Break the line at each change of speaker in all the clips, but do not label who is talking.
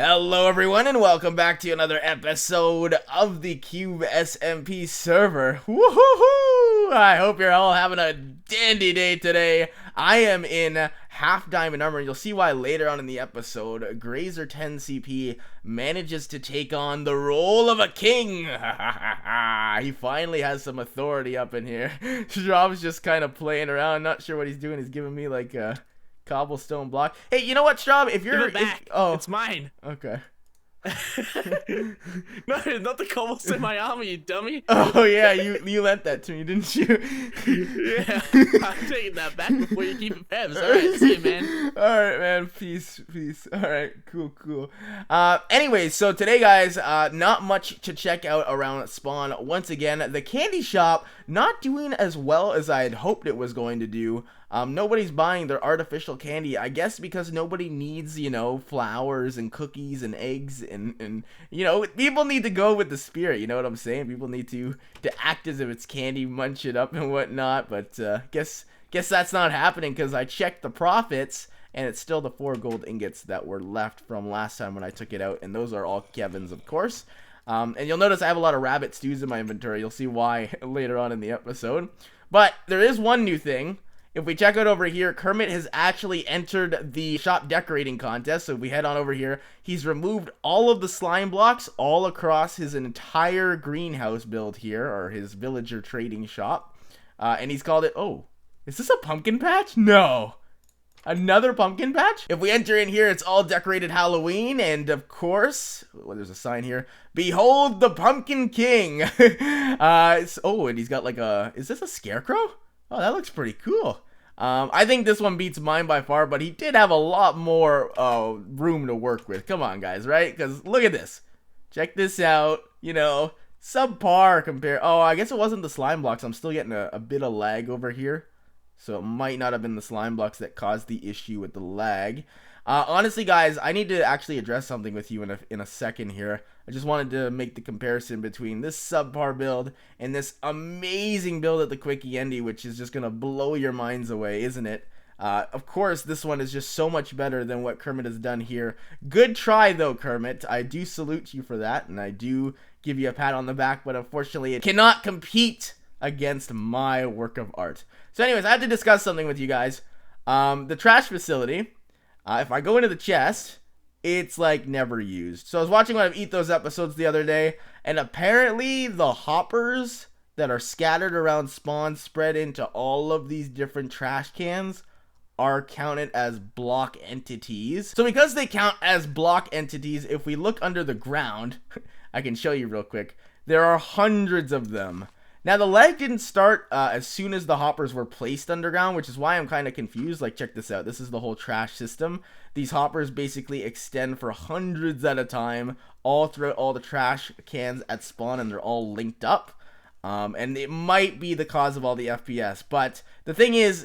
Hello everyone and welcome back to another episode of the Cube SMP server. Woohoo! I hope you're all having a dandy day today. I am in half diamond armor. You'll see why later on in the episode. Grazer 10 CP manages to take on the role of a king. He finally has some authority up in here. Rob's just kind of playing around, not sure what he's doing. He's giving me like a cobblestone block. Hey, you know what, Straub? If you're
back, it's mine.
Okay.
No, not the cobblestone in my armor, you dummy.
Oh yeah, you lent that to me, didn't you?
Yeah, I'm taking that back before you keep it fabs. Alright, see you, man.
Alright, man, peace. Alright, cool. Anyways, so today, guys, not much to check out around spawn. Once again, the candy shop not doing as well as I had hoped it was going to do. Nobody's buying their artificial candy, I guess because nobody needs, flowers and cookies and eggs and people need to go with the spirit, you know what I'm saying? People need to act as if it's candy, munch it up and whatnot, but guess that's not happening because I checked the profits and it's still the 4 gold ingots that were left from last time when I took it out, and those are all Kevin's, of course. And you'll notice I have a lot of rabbit stews in my inventory. You'll see why later on in the episode. But there is one new thing. If we check out over here, Kermit has actually entered the shop decorating contest. So if we head on over here, he's removed all of the slime blocks all across his entire greenhouse build here, or his villager trading shop. And he's called it, oh, is this a pumpkin patch? No. Another pumpkin patch? If we enter in here, it's all decorated Halloween, and of course, well, there's a sign here, behold the Pumpkin King. And he's got like is this a scarecrow? Oh, that looks pretty cool. I think this one beats mine by far, but he did have a lot more room to work with. Come on, guys, right? Because look at this. Check this out. Subpar compared. Oh, I guess it wasn't the slime blocks. I'm still getting a bit of lag over here. So it might not have been the slime blocks that caused the issue with the lag. Honestly, guys, I need to actually address something with you in a second here. I just wanted to make the comparison between this subpar build and this amazing build at the Quickie Endy, which is just going to blow your minds away, isn't it? Of course, this one is just so much better than what Kermit has done here. Good try, though, Kermit. I do salute you for that, and I do give you a pat on the back, but unfortunately, it cannot compete against my work of art. So anyways, I have to discuss something with you guys. The trash facility, if I go into the chest, it's like never used. So I was watching one of I.Y.F.F.E's episodes the other day, and apparently the hoppers that are scattered around spawn spread into all of these different trash cans are counted as block entities. So because they count as block entities, if we look under the ground, I can show you real quick, there are hundreds of them. Now, the lag didn't start as soon as the hoppers were placed underground, which is why I'm kind of confused. Like, check this out. This is the whole trash system. These hoppers basically extend for hundreds at a time, all throughout all the trash cans at spawn, and they're all linked up. And it might be the cause of all the FPS. But the thing is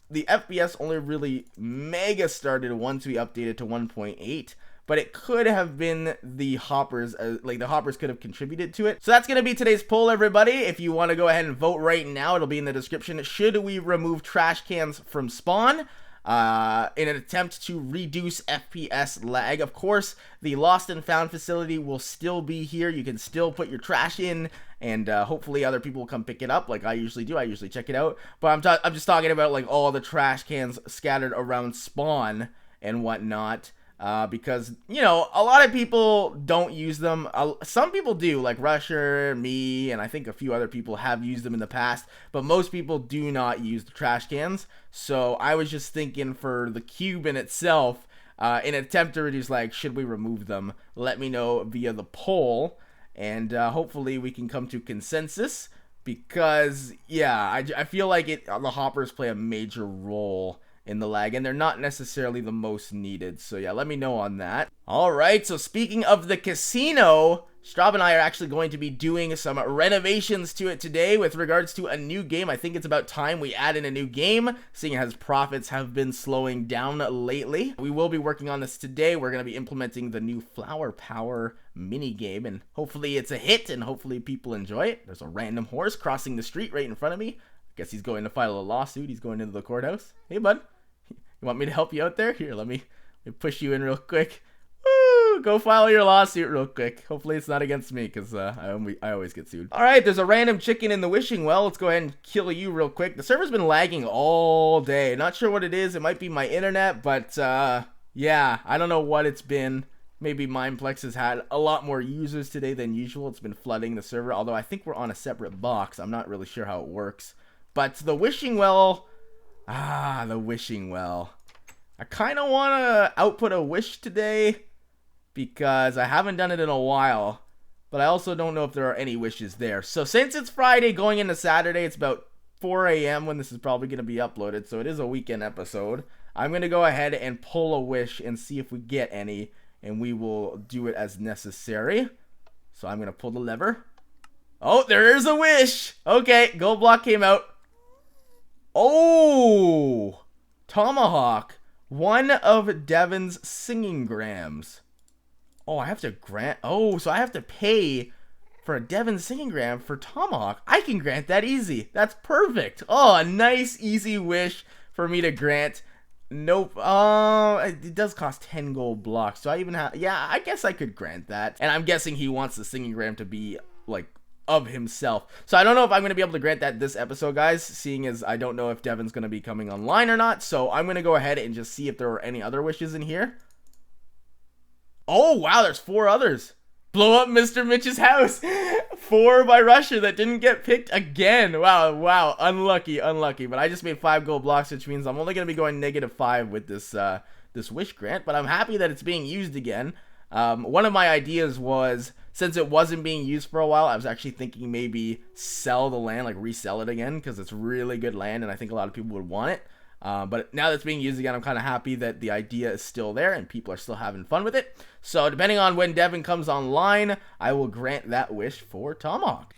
the FPS only really mega started once we updated to 1.8. But it could have been the hoppers, the hoppers could have contributed to it. So that's going to be today's poll, everybody. If you want to go ahead and vote right now, it'll be in the description. Should we remove trash cans from spawn in an attempt to reduce FPS lag? Of course, the lost and found facility will still be here. You can still put your trash in, and hopefully other people will come pick it up like I usually do. I usually check it out. But I'm just talking about like all the trash cans scattered around spawn and whatnot. Because, a lot of people don't use them. Some people do, like Rusher, me, and I think a few other people have used them in the past, but most people do not use the trash cans. So I was just thinking for the cube in itself, in an attempt to reduce lag, should we remove them? Let me know via the poll, and hopefully we can come to consensus, because, yeah, I feel like the hoppers play a major role in the lag, and they're not necessarily the most needed. So yeah, let me know on that. Alright, so speaking of the casino, Straub and I are actually going to be doing some renovations to it today with regards to a new game. I think it's about time we add in a new game, seeing as profits have been slowing down lately. We will be working on this today. We're going to be implementing the new Flower Power mini game, and hopefully it's a hit, and hopefully people enjoy it. There's a random horse crossing the street right in front of me. I guess he's going to file a lawsuit. He's going into the courthouse. Hey, bud. You want me to help you out there? Here, let me push you in real quick. Woo! Go file your lawsuit real quick. Hopefully it's not against me, because I always get sued. All right, there's a random chicken in the wishing well. Let's go ahead and kill you real quick. The server's been lagging all day. Not sure what it is. It might be my internet, but yeah, I don't know what it's been. Maybe Mineplex has had a lot more users today than usual. It's been flooding the server, although I think we're on a separate box. I'm not really sure how it works. But the wishing well... the wishing well. I kind of want to output a wish today because I haven't done it in a while. But I also don't know if there are any wishes there. So since it's Friday going into Saturday, it's about 4 a.m. when this is probably going to be uploaded. So it is a weekend episode. I'm going to go ahead and pull a wish and see if we get any. And we will do it as necessary. So I'm going to pull the lever. Oh, there is a wish. Okay, gold block came out. Oh, Tomahawk. One of Devin's singing grams. Oh, I have to grant. Oh, so I have to pay for a Devin singing gram for Tomahawk. I can grant that easy. That's perfect. Oh, a nice, easy wish for me to grant. Nope. It does cost 10 gold blocks. So I even have. Yeah, I guess I could grant that. And I'm guessing he wants the singing gram to be like of himself. So I don't know if I'm going to be able to grant that this episode, guys, seeing as I don't know if Devin's going to be coming online or not. So I'm going to go ahead and just see if there are any other wishes in here. Oh, wow, there's 4 others. Blow up Mr. Mitch's house. 4 by Russia that didn't get picked again. Wow, unlucky. But I just made 5 gold blocks, which means I'm only going to be going -5 with this wish grant. But I'm happy that it's being used again. One of my ideas was, since it wasn't being used for a while, I was actually thinking maybe sell the land, like resell it again, because it's really good land and I think a lot of people would want it. But now that it's being used again, I'm kind of happy that the idea is still there and people are still having fun with it. So depending on when Devin comes online, I will grant that wish for Tomahawk.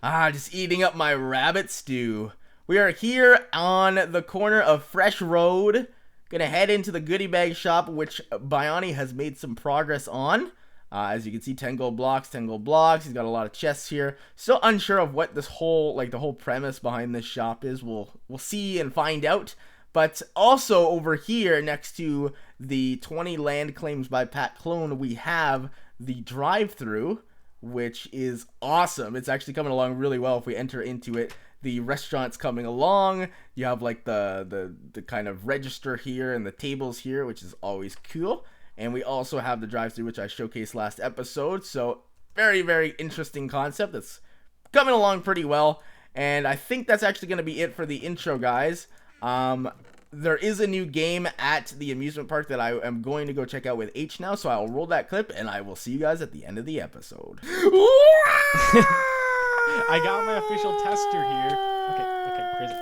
Just eating up my rabbit stew. We are here on the corner of Fresh Road. Gonna head into the goodie bag shop, which Biani has made some progress on. As you can see, 10 gold blocks, 10 gold blocks. He's got a lot of chests here. Still unsure of what this whole, like the whole premise behind this shop is. We'll see and find out. But also over here, next to the 20 land claims by Pat Clone, we have the drive-thru, which is awesome. It's actually coming along really well if we enter into it. The restaurant's coming along. You have like the kind of register here and the tables here, which is always cool. And we also have the drive-thru, which I showcased last episode. So very, very interesting concept that's coming along pretty well. And I think that's actually going to be it for the intro, guys. There is a new game at the amusement park that I am going to go check out with H now. So I'll roll that clip and I will see you guys at the end of the episode.
I got my official tester here. Okay, crazy.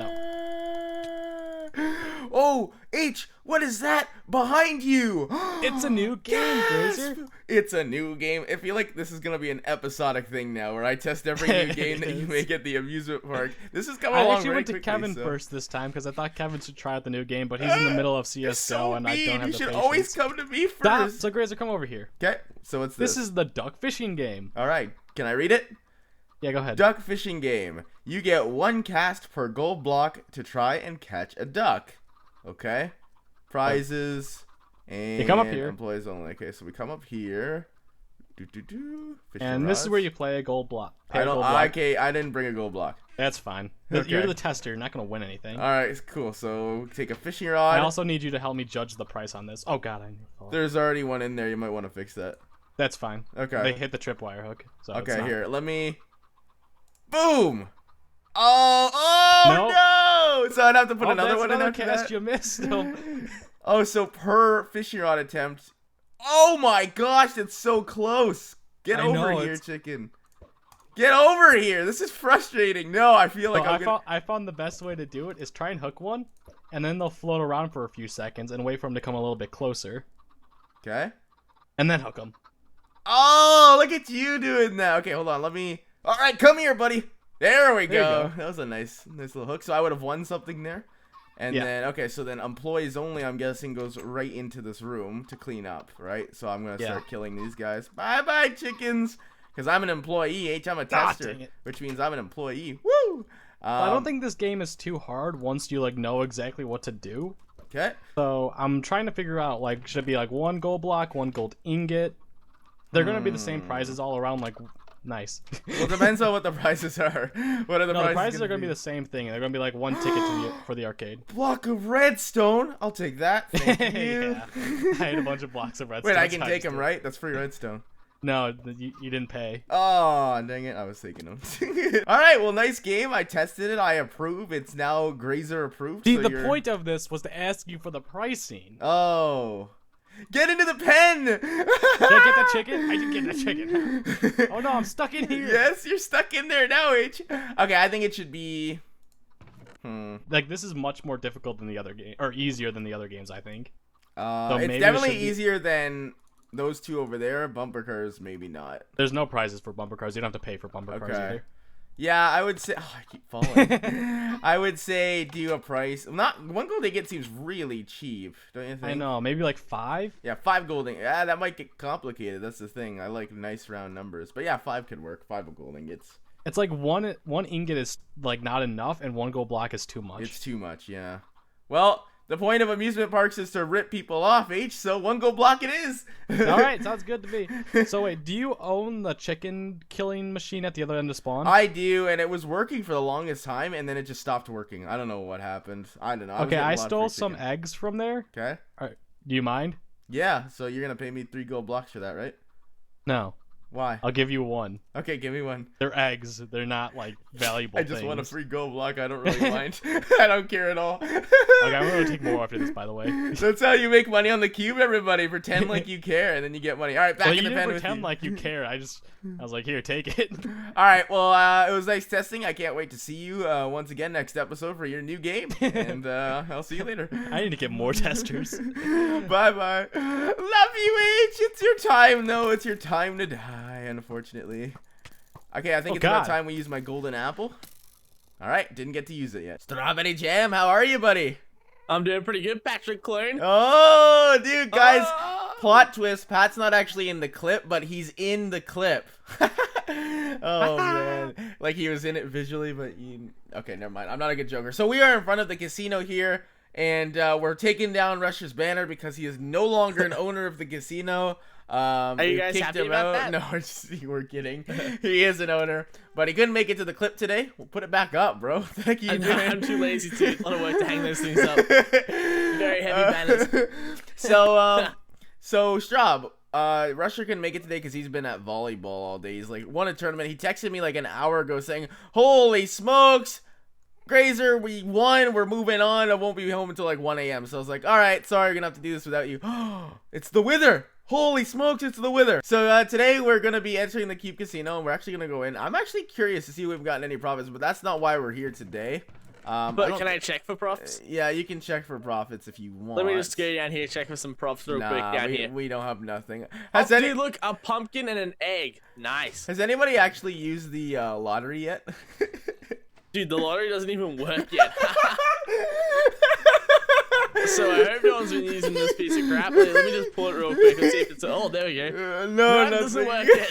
No.
Oh, H, what is that behind you?
It's a new game, Grazer.
It's a new game. I feel like this is going to be an episodic thing now where I test every new game that you make at the amusement park. This is coming along very quickly.
I actually went to Kevin first this time because I thought Kevin should try out the new game, but he's in the middle of CSGO and I don't have the patience.
You should always come to me first.
So, Grazer, come over here.
Okay, so what's this?
This is the duck fishing game.
All right, can I read it?
Yeah, go ahead.
Duck fishing game. You get 1 cast per gold block to try and catch a duck. Okay. Prizes. And
you come up here.
Employees only. Okay, so we come up here.
And this is where you play a gold block.
Okay, I didn't bring a gold block.
That's fine.
Okay.
You're the tester. You're not going to win anything.
All right, cool. So take a fishing rod.
I also need you to help me judge the price on this. Oh, God.
There's already one in there. You might want to fix that.
That's fine.
Okay.
They hit the tripwire hook. So
okay, here. Let me... Boom! Oh
nope.
No! So I'd have to put another one in after
cast
that?
you missed. No.
Oh, so per fishing rod attempt. Oh my gosh, that's so close. Get over here, chicken. Get over here. This is frustrating. No, I feel like
I found the best way to do it is try and hook one, and then they'll float around for a few seconds and wait for them to come a little bit closer.
Okay.
And then hook them.
Oh, look at you doing that. Okay, hold on. Let me... All right, come here, buddy. There we go. That was a nice little hook. So I would have won something there. And then, okay, so then employees only, I'm guessing, goes right into this room to clean up, right? So I'm going to start killing these guys. Bye-bye, chickens. Because I'm an employee. I'm a tester, which means I'm an employee. Woo!
I don't think this game is too hard once you, like, know exactly what to do.
Okay.
So I'm trying to figure out, like, should it be like 1 gold block, 1 gold ingot? They're gonna be the same prizes all around, like, nice.
Well, it depends on what the prices are. What are the
No,
prices?
the prizes are gonna be the same thing. They're gonna be like 1 ticket for the arcade.
Block of redstone. I'll take that. Thank you.
Yeah. I had a bunch of blocks of redstone.
Wait, I can
so
take
just
them,
did-
right? That's free redstone.
No, you didn't pay.
Oh, dang it. I was taking them. All right. Well, nice game. I tested it. I approve. It's now Grazer approved.
See,
so
the
you're-
point of this was to ask you for the pricing.
Oh. Get into the pen.
Did I get that chicken? I didn't get that chicken. Oh no, I'm stuck in here.
Yes, you're stuck in there now, H. Okay, I think it should be...
Like, this is much more difficult than the other game, or easier than the other games, I think.
it's
maybe it
definitely
should be-
easier than those two over there. Bumper cars, maybe not.
There's no prizes for bumper cars. You don't have to pay for bumper cars
Okay.
either.
Yeah, I would say... Oh, I keep falling. I would say do a price... Not 1 gold ingot seems really cheap, don't you think?
I know, maybe like 5?
Yeah, 5 gold ingots. Yeah, that might get complicated. That's the thing. I like nice round numbers. But yeah, 5 could work. 5 gold ingots.
It's like one ingot is like not enough, and 1 gold block is too much.
It's too much, yeah. Well, the point of amusement parks is to rip people off, H, so 1 gold block it is.
All right, sounds good to me. So wait, do you own the chicken killing machine at the other end of spawn?
I do, and it was working for the longest time, and then it just stopped working. I don't know what happened. I don't know.
Okay, I stole some
eggs.
eggs from there.
Okay.
Alright, do you mind?
Yeah, so you're going to pay me 3 gold blocks for that, right?
No,
Why?
I'll give you 1.
Okay, give me 1.
They're eggs. They're not like valuable.
I just want a
things.
free gold block. I don't really mind. I don't care at all.
Okay, I'm gonna take more after this, by the way.
That's how you make money on the cube, everybody. Pretend like you care, and then you get money. All right, back
Well,
in
you
the
didn't
pen with
pretend
you.
like you care. I was like, here, take it.
All right, well, it was nice testing. I can't wait to see you once again next episode for your new game, and I'll see you later.
I need to get more testers.
Bye-bye. Love you, H. It's your time, though. It's your time to die, unfortunately. Okay, I think it's about
God.
time we use my golden apple. All right, didn't get to use it yet. Strawberry Jam, how are you, buddy?
I'm doing pretty good, Patrick Klein.
Oh, dude, guys.
Oh.
Plot twist, Pat's not actually in the clip, but he's in the clip. Oh, man. Like, he was in it visually, but you... Okay, never mind. I'm not a good joker. So we are in front of the casino here, and we're taking down Rusher's banner because he is no longer an owner of the casino.
Are you
we
guys
kicked
happy
him
about
out.
that?
No, we're kidding. He is an owner, but he couldn't make it to the clip today. We'll put it back up, bro. What the heck are you doing?
I'm too lazy to a lot of work to hang those things up. Very heavy banners.
So Straub, Rusher couldn't make it today because he's been at volleyball all day. He's like won a tournament. He texted me like an hour ago saying, "Holy smokes, Grazer, we won. We're moving on. I won't be home until like 1 a.m." So I was like, "All right, sorry, you're gonna have to do this without you." It's the Wither. Holy smokes, it's the Wither. So today we're going to be entering the Cube Casino, and we're actually going to go in. I'm actually curious to see if we've gotten any profits, but that's not why we're here today.
But can I check for profits?
Yeah, you can check for profits if you want.
Let me just go down here, check for some profits real quick down here.
We don't have nothing.
Oh, dude, look, a pumpkin and an egg. Nice.
Has anybody actually used the lottery yet?
Dude, the lottery doesn't even work yet. So I hope no one's been using this piece of crap. Wait, let me just pull it real quick and see if it's... Oh, there we go.
No,
That doesn't
nothing.
work yet.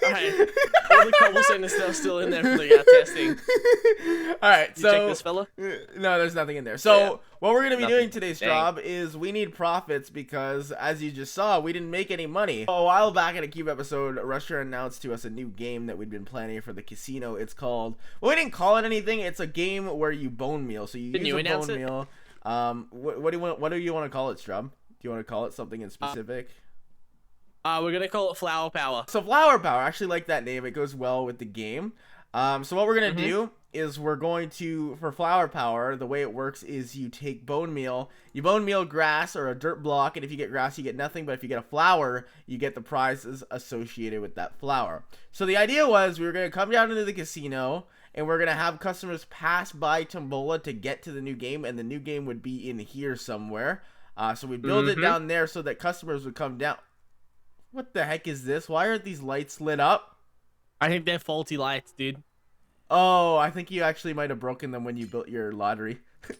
Alright. All the cobblestone is still in there for the testing.
Alright,
You
so...
check this fella?
No, there's nothing in there. So,
Yeah.
what we're going to be
Nothing.
doing today's
Dang.
job is we need profits because, as you just saw, we didn't make any money. A while back in a Cube episode, Rusher announced to us a new game that we'd been planning for the casino. It's called... Well, we didn't call it anything. It's a game where you bone meal. So you
Didn't
use
you
a
announce
bone
it?
meal. What do you want to call it, Strub? Do you want to call it something in specific?
We're gonna call it Flower Power.
So Flower Power, I actually like that name. It goes well with the game. So what we're going to do is we're going to, for Flower Power, the way it works is you take bone meal, you bone meal grass or a dirt block, and if you get grass, you get nothing, but if you get a flower, you get the prizes associated with that flower. So the idea was we were going to come down into the casino, and we're going to have customers pass by Tombola to get to the new game, and the new game would be in here somewhere. So we build it down there so that customers would come down. What the heck is this? Why aren't these lights lit up?
I think they're faulty lights, dude.
Oh, I think you actually might have broken them when you built your lottery.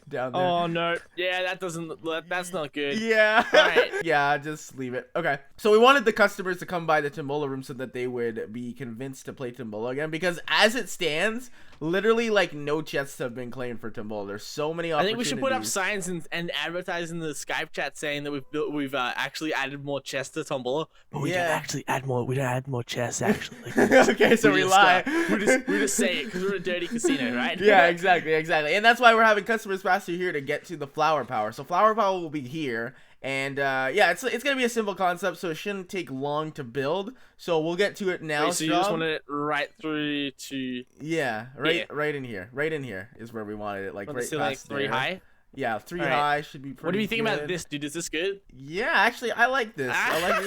down there.
Oh no. Yeah, that doesn't. That's not good.
Yeah.
Alright.
Yeah, just leave it. Okay. So we wanted the customers to come by the Tombola room so that they would be convinced to play Tombola again, because as it stands, literally like no chests have been claimed for Tombola. There's so many
I
opportunities.
think we should put up signs and advertise in the Skype chat saying that we've actually added more chests to Tombola, but we don't actually add more. We don't add more chests actually.
Okay, so we lie.
We just say it because we're a dirty casino, right?
Yeah, exactly. And that's why we're having customers pass through here to get to the flower power. So flower power will be here. And yeah, it's gonna be a simple concept, so it shouldn't take long to build. So we'll get to it now.
Wait, so you just wanted it right through to
right in here. Right in here is where we wanted it, like right past
like 3
there.
high.
Yeah, 3
right.
high should be pretty.
What do you think
good.
about this, dude? Is this good?
Yeah, actually, I like this. I like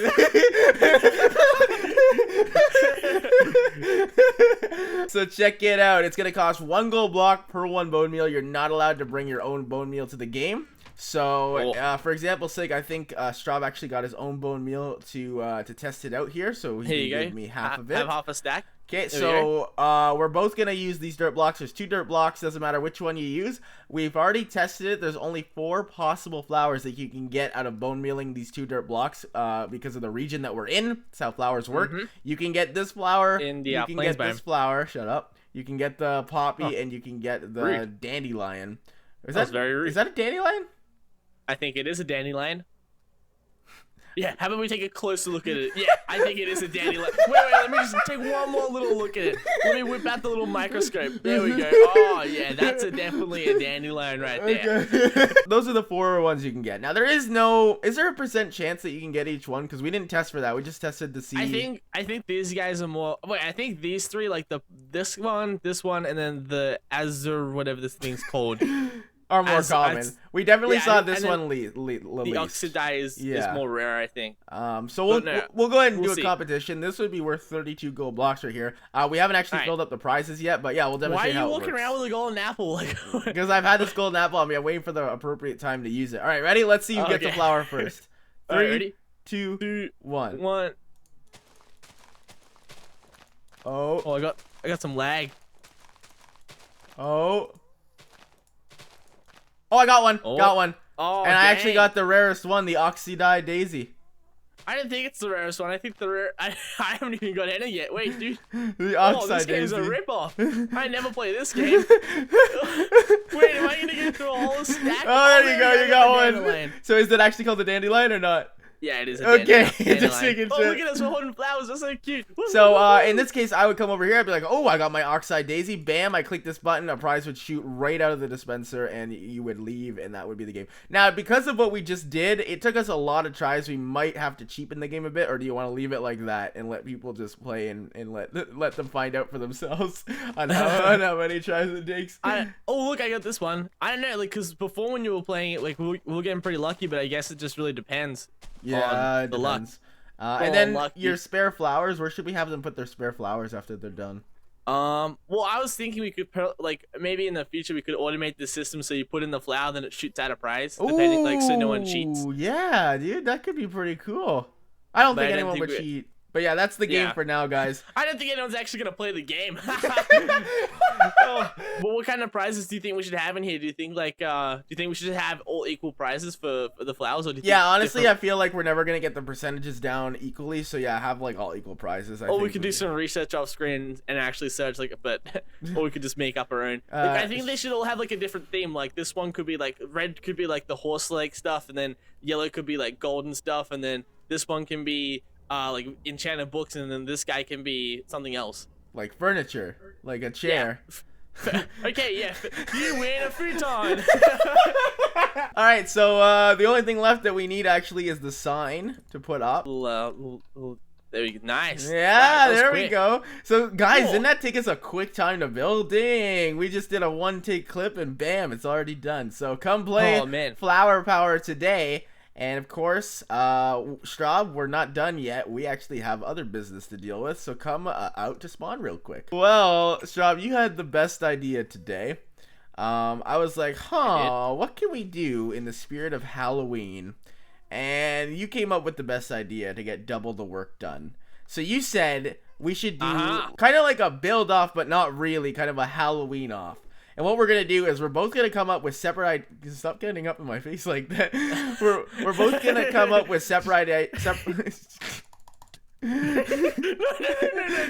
this. So check it out. It's gonna cost 1 gold block per 1 bone meal. You're not allowed to bring your own bone meal to the game. So, for example's sake, I think Straub actually got his own bone meal to test it out here. So he gave me half of it.
Have half a stack.
Okay, so we're both gonna use these dirt blocks. There's 2 dirt blocks. Doesn't matter which one you use. We've already tested it. There's only 4 possible flowers that you can get out of bone mealing these 2 dirt blocks. Because of the region that we're in. That's how flowers work. You can get this flower.
In the
you can get this flower. Shut up. You can get the poppy and you can get the dandelion.
That's very rude.
Is that a dandelion?
I think it is a dandelion. Yeah, how about we take a closer look at it? Yeah, I think it is a dandelion. Wait, let me just take one more little look at it. Let me whip out the little microscope. There we go. Oh, yeah, that's definitely a dandelion right there.
Okay. Those are the 4 ones you can get. Now, is there a % chance that you can get each one? Because we didn't test for that. We just tested to see.
I think these guys are more, wait, I think these 3, like this one, and then the Azure, whatever this thing's called.
Are more common. We definitely saw this one
the oxidize is more rare, I think.
So we'll go ahead and do a competition. This would be worth 32 gold blocks right here. We haven't actually filled up the prizes yet, but yeah, we'll demonstrate how it works.
Why are you walking around with a golden apple?
Because I've had this golden apple on me. I'm waiting for the appropriate time to use it. All right, ready? Let's see who gets the flower first. 3, 2, 1.
Oh, I got some lag.
Oh, I got one. Got one.
Oh,
and I actually got the rarest one, the Oxidai Daisy.
I didn't think it's the rarest one. I think I haven't even got any yet. Wait, dude.
The Oxidai
this game's
Daisy.
a ripoff. I never play this game. Wait, am I gonna get through a whole stack?
Oh, there you go. You got one. So is it actually called the dandelion or not?
Yeah, it is.
Okay, just making
sure.
sure.
Oh, look at us, we're holding flowers. That's so cute.
So, in this case, I would come over here. I'd be like, oh, I got my Oxide Daisy. Bam, I click this button. A prize would shoot right out of the dispenser, and you would leave, and that would be the game. Now, because of what we just did, it took us a lot of tries. We might have to cheapen the game a bit, or do you want to leave it like that and let people just play and let them find out for themselves on how many tries it takes?
Oh, look, I got this one. I don't know, like, because before when you were playing it, like, we were getting pretty lucky, but I guess it just really depends.
Yeah, it depends. And then your spare flowers, where should we have them put their spare flowers after they're done?
Well, I was thinking we could like maybe in the future we could automate the system so you put in the flower, then it shoots out a prize, depending, like, so no one cheats.
Yeah, dude, that could be pretty cool. I don't think anyone would cheat. But yeah, that's the game for now, guys.
I don't think anyone's actually gonna play the game. Well, what kind of prizes do you think we should have in here? Do you think we should have all equal prizes for the flowers, or do you think
honestly, I feel like we're never gonna get the percentages down equally. So yeah, have like all equal prizes.
Or we could do some research off screen and actually search or we could just make up our own. I think they should all have like a different theme. Like this one could be like red, could be like the horse leg stuff, and then yellow could be like golden stuff, and then this one can be like enchanted books, and then this guy can be something else,
like furniture, like a chair.
Okay, yeah, you win a futon.
All right, so the only thing left that we need actually is the sign to put up.
There we go. Nice.
Yeah, there we go. So guys, didn't that take us a quick time to build? Dang, we just did a 1-take clip and bam, it's already done. So come play Flower Power today. And of course, Straub, we're not done yet. We actually have other business to deal with, so come out to spawn real quick. Well, Straub, you had the best idea today. I was like, what can we do in the spirit of Halloween? And you came up with the best idea to get double the work done. So you said we should do kind of like a build off, but not really, kind of a Halloween off. And what we're gonna do is we're both gonna come up with separate. Stop getting up in my face like that. We're both gonna come up with separate.
No,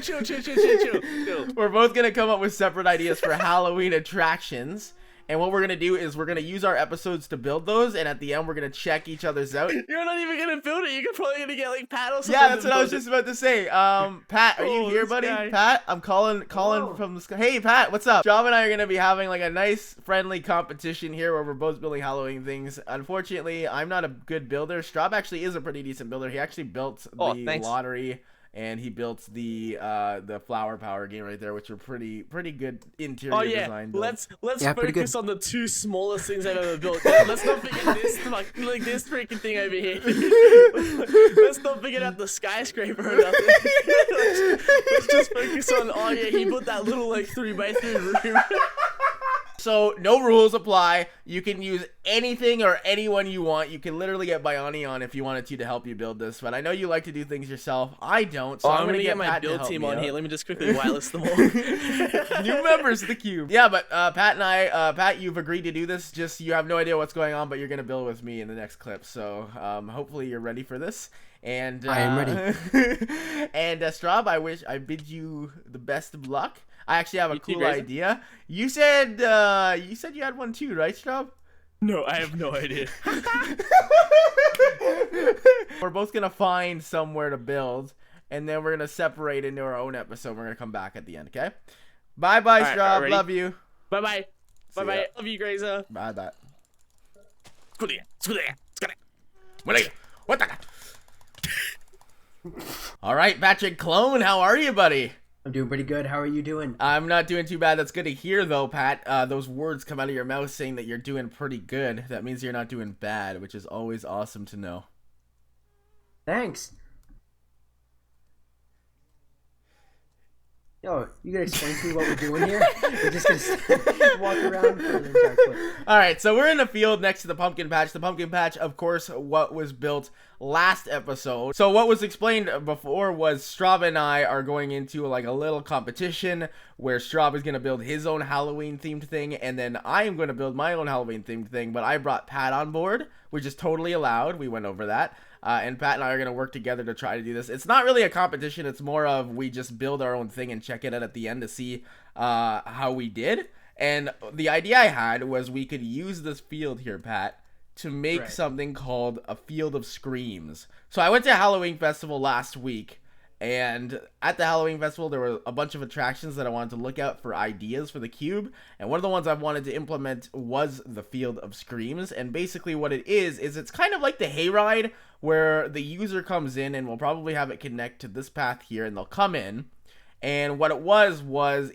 chill.
We're both gonna come up with separate ideas for Halloween attractions. And what we're gonna do is we're gonna use our episodes to build those, and at the end we're gonna check each other's out.
You're not even gonna build it. You're probably gonna get like Pat or something.
Yeah, that's what I was just about to say. Pat, are you here, buddy?
guy.
Pat, I'm calling from the sky. Hey, Pat, what's up? Job and I are gonna be having like a nice, friendly competition here where we're both building Halloween things. Unfortunately, I'm not a good builder. Straub actually is a pretty decent builder. He actually built the lottery. And he built the flower power game right there, which are pretty good interior design.
Let's focus on the two smallest things I've ever built. Let's not forget this like this freaking thing over here. Let's not forget about the skyscraper or nothing. Let's just focus on he built that little like 3x3 room.
So no rules apply. You can use anything or anyone you want. You can literally get Bioni on if you wanted to help you build this. But I know you like to do things yourself. I don't. So I'm gonna get my build team on here.
Let me just quickly whitelist them all.
New members of the Cube. Yeah, but Pat and I, Pat, you've agreed to do this. Just you have no idea what's going on, but you're gonna build with me in the next clip. So hopefully you're ready for this. And
I am ready.
And Straub, I bid you the best of luck. I actually have a cool idea. You said you had one too, right, Straub?
No, I have no idea.
We're both gonna find somewhere to build, and then we're gonna separate into our own episode. We're gonna come back at the end, okay? Bye, Straub.
Right,
love you.
Bye. Love you, Grazer.
Bye. All right, Patrick Clone, how are you, buddy?
I'm doing pretty good. How are you doing?
I'm not doing too bad. That's good to hear, though, Pat. Those words come out of your mouth saying that you're doing pretty good. That means you're not doing bad, which is always awesome to know.
Thanks. Yo, you gonna explain to me what we're doing here? We're just gonna walk around for the entire clip.
All right, so we're in the field next to the pumpkin patch. The pumpkin patch, of course, what was built last episode. So what was explained before was Straub and I are going into like a little competition where Straub is going to build his own Halloween themed thing, and then I am going to build my own Halloween themed thing, but I brought Pat on board, which is totally allowed. We went over that. And Pat and I are going to work together to try to do this. It's not really a competition. It's more of we just build our own thing and check it out at the end to see how we did. And the idea I had was we could use this field here, Pat, to make something called a Field of Screams. So I went to a Halloween festival last week, and at the Halloween festival there were a bunch of attractions that I wanted to look out for ideas for the Cube, and one of the ones I wanted to implement was the Field of Screams. And basically what it is it's kind of like the hayride, where the user comes in, and we'll probably have it connect to this path here, and they'll come in. And what it was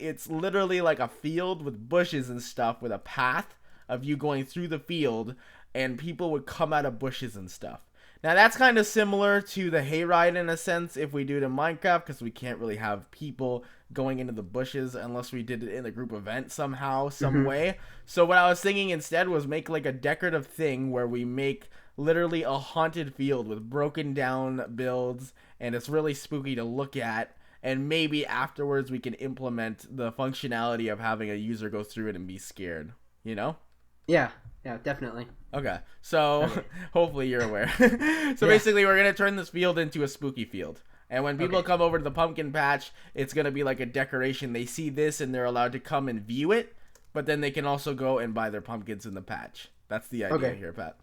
it's literally like a field with bushes and stuff with a path of you going through the field, and people would come out of bushes and stuff. Now that's kind of similar to the hayride in a sense if we do it in Minecraft, because we can't really have people going into the bushes unless we did it in a group event somehow, some way. So what I was thinking instead was make like a decorative thing where we make literally a haunted field with broken down builds, and it's really spooky to look at. And maybe afterwards we can implement the functionality of having a user go through it and be scared, you know?
Yeah, definitely.
Okay, so hopefully you're aware. So basically we're going to turn this field into a spooky field. And when people come over to the pumpkin patch, it's going to be like a decoration. They see this and they're allowed to come and view it, but then they can also go and buy their pumpkins in the patch. That's the idea here, Pat.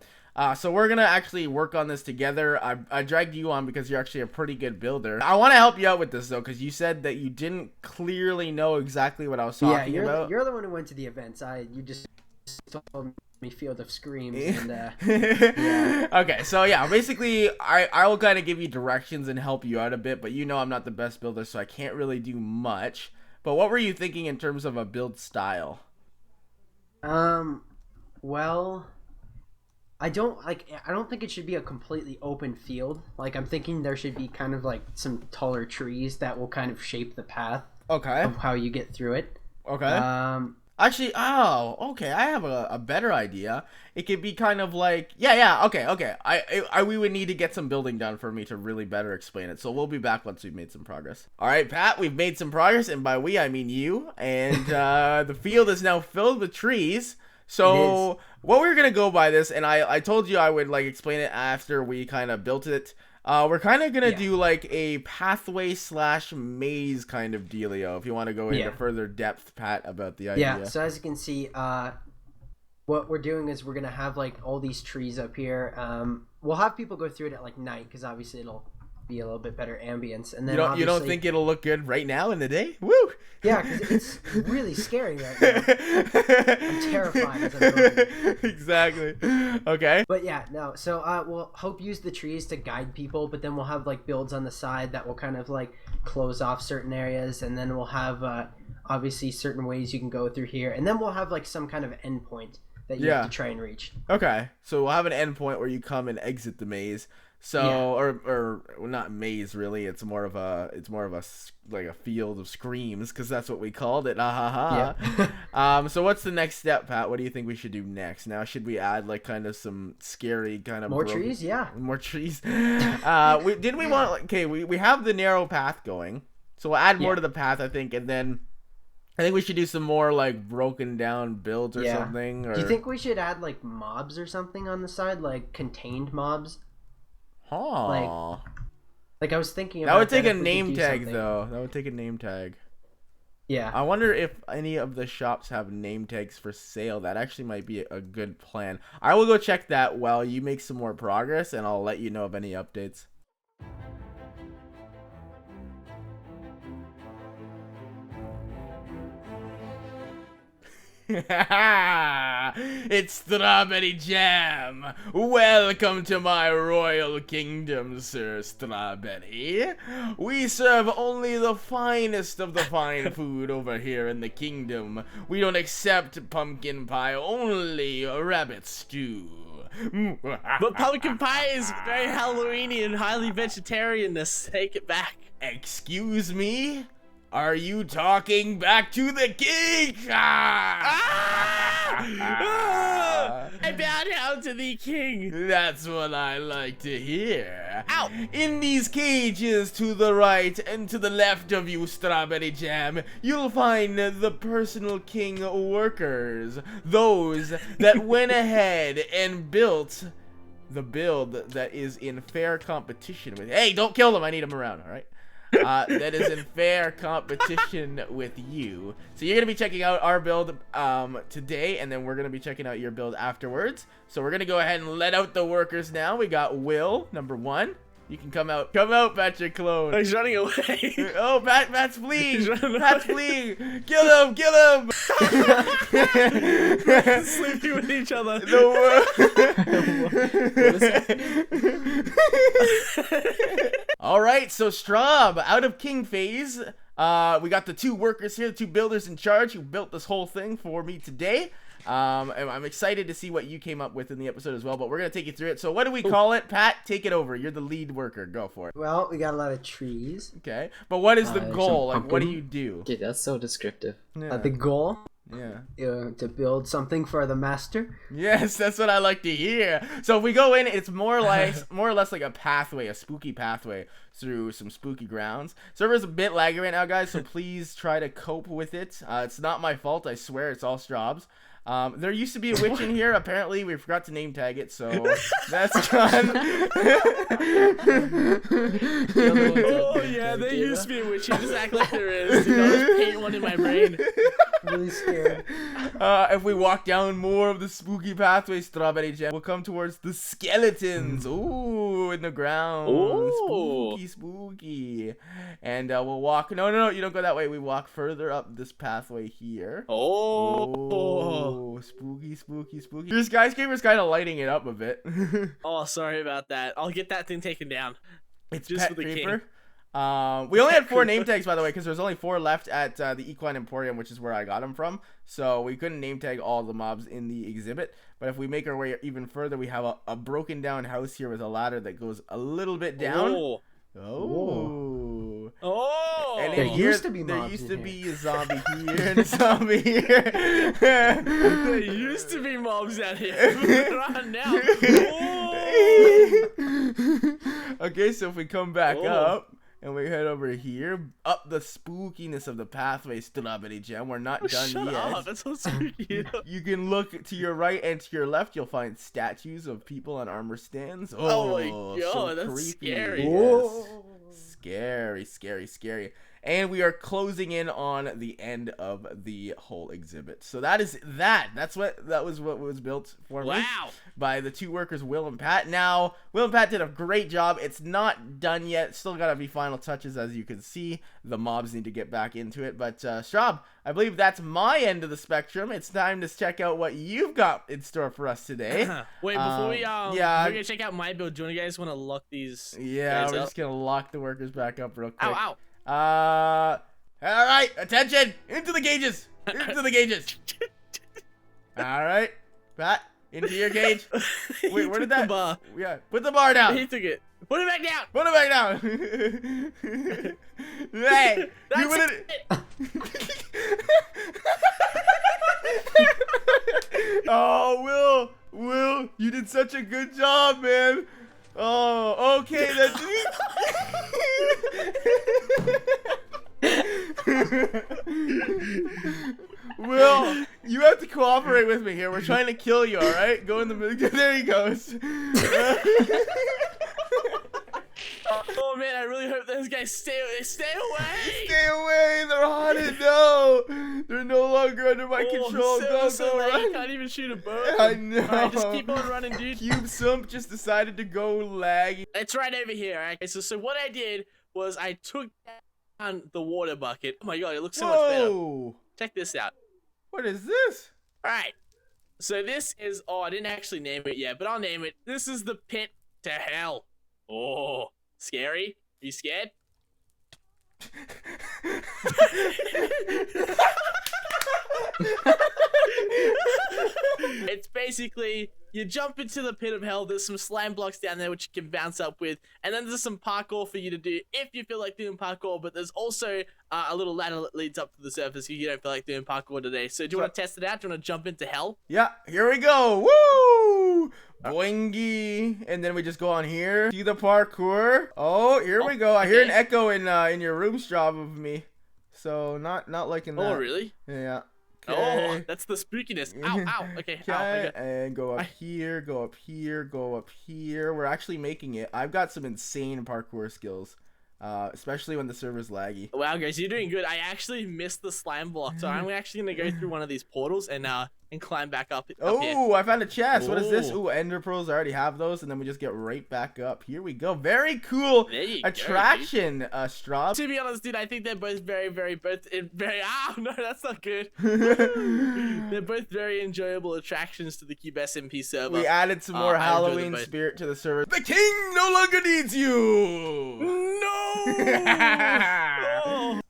So we're going to actually work on this together. I dragged you on because you're actually a pretty good builder. I want to help you out with this, though, because you said that you didn't clearly know exactly what I was talking about.
You're the one who went to the events. You just told me Field of Screams. And,
Okay, so yeah, basically, I will kind of give you directions and help you out a bit, but you know I'm not the best builder, so I can't really do much. But what were you thinking in terms of a build style?
Well, I don't think it should be a completely open field. Like, I'm thinking there should be kind of like some taller trees that will kind of shape the path
of
how you get through it.
Okay. Actually, oh, okay. I have a better idea. It could be kind of like, yeah. Okay. We would need to get some building done for me to really better explain it. So we'll be back once we've made some progress. All right, Pat, we've made some progress, and by we I mean you. And the field is now filled with trees. So what we're gonna go by this, and I told you I would like explain it after we kind of built it. We're kind of gonna do like a pathway / maze kind of dealio. If you want to go into further depth, Pat, about the idea.
Yeah. So as you can see, what we're doing is we're gonna have like all these trees up here. We'll have people go through it at like night because obviously it'll be a little bit better ambience. And then
you don't think it'll look good right now in the day? Woo!
Yeah, because it's really scary right now. I'm terrified as I'm building.
Exactly. Okay.
But yeah, no. So we'll hope use the trees to guide people, but then we'll have like builds on the side that will kind of like close off certain areas, and then we'll have obviously certain ways you can go through here, and then we'll have like some kind of endpoint that you have to try and reach.
Okay. So we'll have an endpoint where you come and exit the maze. So or not maze really, it's more of a like a field of screams, because that's what we called it. So what's the next step, Pat? What do you think we should do next? Now should we add like kind of some scary kind of
more trees?
More trees. We have the narrow path going, so we'll add more to the path, I think, and then I think we should do some more like broken down builds or something. Or...
Do you think we should add like mobs or something on the side, like contained mobs? Like I was thinking about
that would take a name tag though. That would take a name tag.
Yeah.
I wonder if any of the shops have name tags for sale. That actually might be a good plan. I will go check that while you make some more progress, and I'll let you know of any updates. It's Strawberry Jam. Welcome to my royal kingdom, Sir Strawberry. We serve only the finest of the fine food over here in the kingdom. We don't accept pumpkin pie, only rabbit stew.
But pumpkin pie is very Halloweeny and highly vegetarianist. Take it back.
Excuse me? Are you talking back to the king?
I bow down to the king.
That's what I like to hear. Ow! In these cages to the right and to the left of you, Strawberry Jam, you'll find the personal king workers. Those that went ahead and built the build that is in fair competition with... Hey, don't kill them. I need them around, all right? That is in fair competition with you. So you're gonna be checking out our build today, and then we're gonna be checking out your build afterwards. So we're gonna go ahead and let out the workers now. We got Will, number 1. You can come out, Patrick clone.
He's running away.
Oh, Pat's fleeing. Pat's fleeing. Kill him.
Sleeping with each other.
All right, so Straub, out of king phase. We got the 2 workers here, the 2 builders in charge who built this whole thing for me today. And I'm excited to see what you came up with in the episode as well, but we're going to take you through it. So what do we call it? Pat, take it over. You're the lead worker. Go for it.
Well, we got a lot of trees.
Okay. But what is the goal? Like, what do you do?
Okay, that's so descriptive.
Yeah.
The goal?
Yeah.
To build something for the master.
Yes, that's what I like to hear. So if we go in, it's more or less like a pathway, a spooky pathway through some spooky grounds. Server's a bit laggy right now, guys, so please try to cope with it. It's not my fault, I swear. It's all Straub's. There used to be a witch in here. Apparently, we forgot to name tag it, so that's gone.
Oh, yeah, there used to be a witch. You just act like there is. I'll just paint one in my brain.
Really scared.
If we walk down more of the spooky pathway, Strawberry Jam, we'll come towards the skeletons. Ooh, in the ground.
Ooh.
Spooky. And we'll walk. No, you don't go that way. We walk further up this pathway here.
Oh,
spooky. Your skyscraper's kind of lighting it up a bit.
Oh, sorry about that. I'll get that thing taken down.
It's
just
Pet
for the
Creeper.
king.
We only had 4 name tags, by the way, because there's only 4 left at the Equine Emporium, which is where I got them from. So we couldn't name tag all the mobs in the exhibit. But if we make our way even further, we have a broken down house here with a ladder that goes a little bit down.
Oh.
Oh.
Oh.
And And
There
here,
used to be
there
mobs
used
in
to
here.
be a zombie here and a zombie here.
There used to be mobs out here. Right now.
Okay, so if we come back
Oh.
up and we head over here, up the spookiness of the pathway, Strawberry Gem. We're not done
Shut
yet.
up. That's so spooky.
You can look to your right and to your left. You'll find statues of people on armor stands.
Oh my
so
God, that's
creepy.
scary.
Yes.
Whoa.
Scary, scary, scary. And we are closing in on the end of the whole exhibit. So that is that. That was what was built for me
Wow.
by the two workers, Will and Pat. Now, Will and Pat did a great job. It's not done yet. Still got to be final touches, as you can see. The mobs need to get back into it. But, Straub, I believe that's my end of the spectrum. It's time to check out what you've got in store for us today.
Wait, before we
yeah.
before we check out my build, do you guys want to lock these?
Yeah,
guys
we're
up?
just going to lock the workers back up real quick.
Ow, ow.
All right, attention, into the gauges, into the gauges. All right, Pat, into your gauge.
He
Wait, where
took
did that?
The bar.
Yeah, put the bar down.
He took it. Put it back down.
Put it back down. Hey,
That's
you put it. Oh, Will, you did such a good job, man. Oh, okay, that's Will, you have to cooperate with me here. We're trying to kill you, all right? Go in the middle. There he goes.
Oh man, I really hope those guys stay away.
Stay away! They're haunted. No, they're no longer under my control. Go,
so late,
run.
you can't even shoot a bow.
I know.
Alright, just keep on running, dude.
Cube Sump just decided to go laggy.
It's right over here. Alright, so what I did was I took down the water bucket. Oh my god, it looks so much better.
Whoa!
Check this out.
What is this?
Alright, so this is, I didn't actually name it yet, but I'll name it. This is the pit to hell. Oh, scary? Are you scared? It's basically, you jump into the pit of hell, there's some slime blocks down there which you can bounce up with, and then there's some parkour for you to do if you feel like doing parkour, but there's also a little ladder that leads up to the surface if you don't feel like doing parkour today. So do you want to test it out? Do you want to jump into hell?
Yeah, here we go. Woo! Boingy. And then we just go on here. See the parkour. Oh, here we go. I hear an
okay.
echo in your room, Straub, of me. So not liking that.
Oh, really?
Yeah.
Oh,
Okay.
that's the spookiness. Ow, ow. Okay, ow.
Okay,
Okay.
and go up here, go up here, go up here. We're actually making it. I've got some insane parkour skills, especially when the server's laggy.
Wow, guys, you're doing good. I actually missed the slime block, so I'm actually gonna go through one of these portals and climb back up here.
Oh, I found a chest. What is this?
Ooh.
Ooh, ender pearls. I already have those, and then we just get right back up. Here we go. Very cool
There you go,
attraction, Straub.
To be honest, dude, I think they're both very. Ow, no, that's not good. They're both very enjoyable attractions to the Cube SMP server.
We added some more
I enjoy them
Halloween
both.
spirit to the server. The king no longer needs you.
No.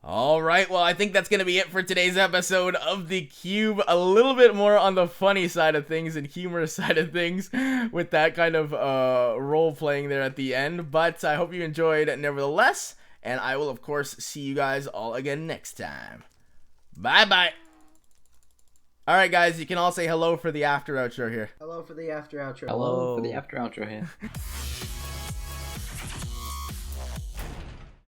All right, well, I think that's going to be it for today's episode of The Cube. A little bit more on the funny side of things and humorous side of things with that kind of role-playing there at the end. But I hope you enjoyed nevertheless, and I will, of course, see you guys all again next time. Bye-bye. All right, guys, you can all say hello for the after outro here.
Hello for the after outro.
Hello for the after outro here.